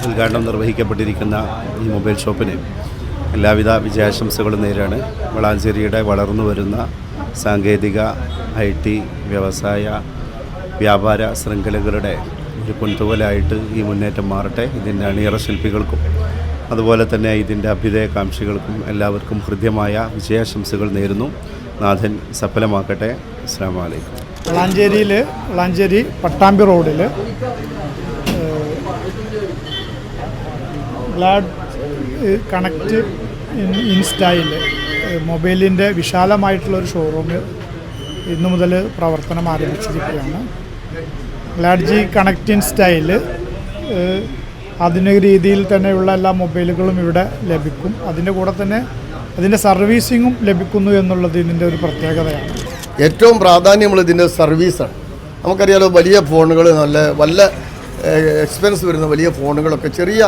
ഉദ്ഘാടനം നിർവഹിക്കപ്പെട്ടിരിക്കുന്ന ഈ മൊബൈൽ ഷോപ്പിന് എല്ലാവിധ വിജയാശംസകളും നേരാണ്. വളാഞ്ചേരിയുടെ വളർന്നു വരുന്ന സാങ്കേതിക IT വ്യവസായ വ്യാപാര ശൃംഖലകളുടെ ഒരു പൊൻതൂവലായിട്ട് ഈ മുന്നേറ്റം മാറട്ടെ. ഇതിൻ്റെ അണിയറ ശില്പികൾക്കും അതുപോലെ തന്നെ ഇതിൻ്റെ അഭ്യുദയകാംക്ഷികൾക്കും എല്ലാവർക്കും ഹൃദ്യമായ വിജയാശംസകൾ നേരുന്നു. നാഥൻ സഫലമാക്കട്ടെ. അസ്സലാമു അലൈക്കും. വളാഞ്ചേരി പട്ടാമ്പി റോഡിൽ ഗ്ലാഡ് കണക്റ്റ് ഇൻ സ്റ്റൈൽ മൊബൈലിൻ്റെ വിശാലമായിട്ടുള്ളൊരു ഷോറൂം ഇന്നു മുതൽ പ്രവർത്തനം ആരംഭിച്ചിരിക്കുകയാണ്. ഗ്ലാഡ് കണക്റ്റ് ഇൻ സ്റ്റൈൽ ആധുനിക രീതിയിൽ തന്നെയുള്ള എല്ലാ മൊബൈലുകളും ഇവിടെ ലഭിക്കും. അതിൻ്റെ കൂടെ തന്നെ അതിൻ്റെ സർവീസിങ്ങും ലഭിക്കുന്നു എന്നുള്ളത് ഇതിൻ്റെ ഒരു പ്രത്യേകതയാണ്. ഏറ്റവും പ്രാധാന്യമുള്ള ഇതിൻ്റെ സർവീസാണ്. നമുക്കറിയാലോ, വലിയ ഫോണുകൾ വല്ല എക്സ്പെൻസ് വരുന്ന വലിയ ഫോണുകളൊക്കെ ചെറിയ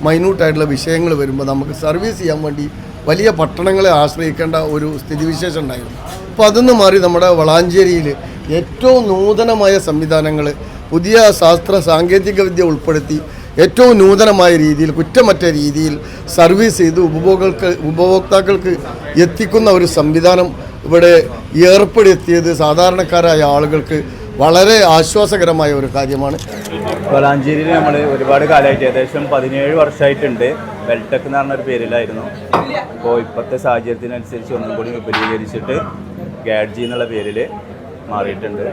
മൈന്യൂട്ടായിട്ടുള്ള വിഷയങ്ങൾ വരുമ്പോൾ നമുക്ക് സർവീസ് ചെയ്യാൻ വേണ്ടി വലിയ പട്ടണങ്ങളെ ആശ്രയിക്കേണ്ട ഒരു സ്ഥിതിവിശേഷം ഉണ്ടായിരുന്നു. അപ്പോൾ അതൊന്ന് മാറി നമ്മുടെ വളാഞ്ചേരിയിൽ ഏറ്റവും നൂതനമായ സംവിധാനങ്ങൾ, പുതിയ സാങ്കേതിക വിദ്യ ഉൾപ്പെടുത്തി ഏറ്റവും നൂതനമായ രീതിയിൽ, കുറ്റമറ്റ രീതിയിൽ സർവീസ് ചെയ്ത് ഉപഭോക്താക്കൾക്ക് എത്തിക്കുന്ന ഒരു സംവിധാനം ഇവിടെ ഏർപ്പെടുത്തിയത് സാധാരണക്കാരായ ആളുകൾക്ക് വളരെ ആശ്വാസകരമായ ഒരു കാര്യമാണ്. വളാഞ്ചേരിയിൽ നമ്മൾ ഒരുപാട് കാലമായിട്ട് ഏകദേശം 17 വർഷമായിട്ടുണ്ട്. വെൽടെക് എന്ന് പറഞ്ഞൊരു പേരിലായിരുന്നു. അപ്പോൾ ഇപ്പോഴത്തെ സാഹചര്യത്തിനനുസരിച്ച് ഒന്നും കൂടി വിപുലീകരിച്ചിട്ട് ഗാഡ്ജി എന്നുള്ള പേരിൽ മാറിയിട്ടുണ്ട്.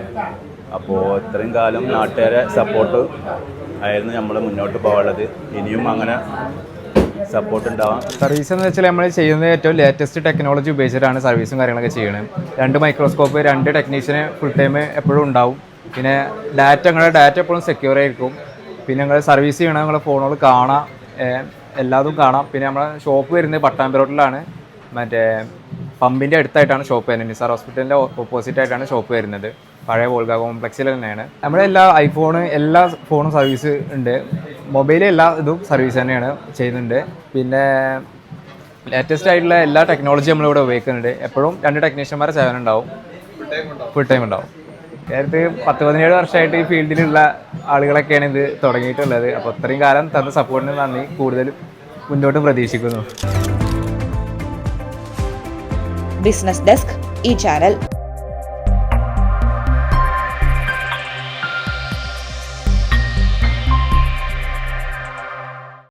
അപ്പോൾ ഇത്രയും കാലം നാട്ടുകാരെ സപ്പോർട്ട് ആയിരുന്നു നമ്മൾ മുന്നോട്ട് പോകാനുള്ളത്. ഇനിയും അങ്ങനെ സപ്പോർട്ട് ഉണ്ടാവാം. സർവീസ് എന്ന് വെച്ചാൽ നമ്മൾ ചെയ്യുന്നത് ഏറ്റവും ലേറ്റസ്റ്റ് ടെക്നോളജി ഉപയോഗിച്ചിട്ടാണ് സർവീസും കാര്യങ്ങളൊക്കെ ചെയ്യണത്. 2 മൈക്രോസ്കോപ്പ്, 2 ടെക്നീഷ്യന് ഫുൾ ടൈം എപ്പോഴും ഉണ്ടാവും. പിന്നെ നിങ്ങളുടെ ഡാറ്റ എപ്പോഴും സെക്യൂർ ആയിരിക്കും. പിന്നെ നിങ്ങൾ സർവീസ് ചെയ്യണം, നിങ്ങളുടെ ഫോണുകൾ കാണാം, എല്ലാതും കാണാം. പിന്നെ നമ്മളെ ഷോപ്പ് വരുന്നത് പട്ടാമ്പി റോഡിലാണ്. മറ്റേ പമ്പിൻ്റെ അടുത്തായിട്ടാണ് ഷോപ്പ് വരുന്നത്. നിസാർ ഹോസ്പിറ്റലിൻ്റെ ഓപ്പോസിറ്റ് ആയിട്ടാണ് ഷോപ്പ് വരുന്നത്. പഴയ വോൾഗ കോംപ്ലക്സിൽ തന്നെയാണ്. നമ്മുടെ എല്ലാ ഫോണും സർവീസ് ഉണ്ട്. മൊബൈലിൽ എല്ലാ ഇതും സർവീസ് തന്നെയാണ് ചെയ്യുന്നുണ്ട്. പിന്നെ ലേറ്റസ്റ്റ് ആയിട്ടുള്ള എല്ലാ ടെക്നോളജി നമ്മളിവിടെ ഉപയോഗിക്കുന്നുണ്ട്. എപ്പോഴും 2 ടെക്നീഷ്യന്മാരെ സേവനം ഉണ്ടാവും, ഫുൾ ടൈം ഉണ്ടാവും. നേരത്തെ 10-17 വർഷമായിട്ട് ഈ ഫീൽഡിലുള്ള ആളുകളൊക്കെയാണ് ഇത് തുടങ്ങിയിട്ടുള്ളത്. അപ്പോൾ ഇത്രയും കാലം തന്ന സപ്പോർട്ടിന് നന്ദി. കൂടുതൽ മുന്നോട്ട് പ്രതീക്ഷിക്കുന്നു. ബിസിനസ് ഡെസ്ക്, ഈ ചാനൽ.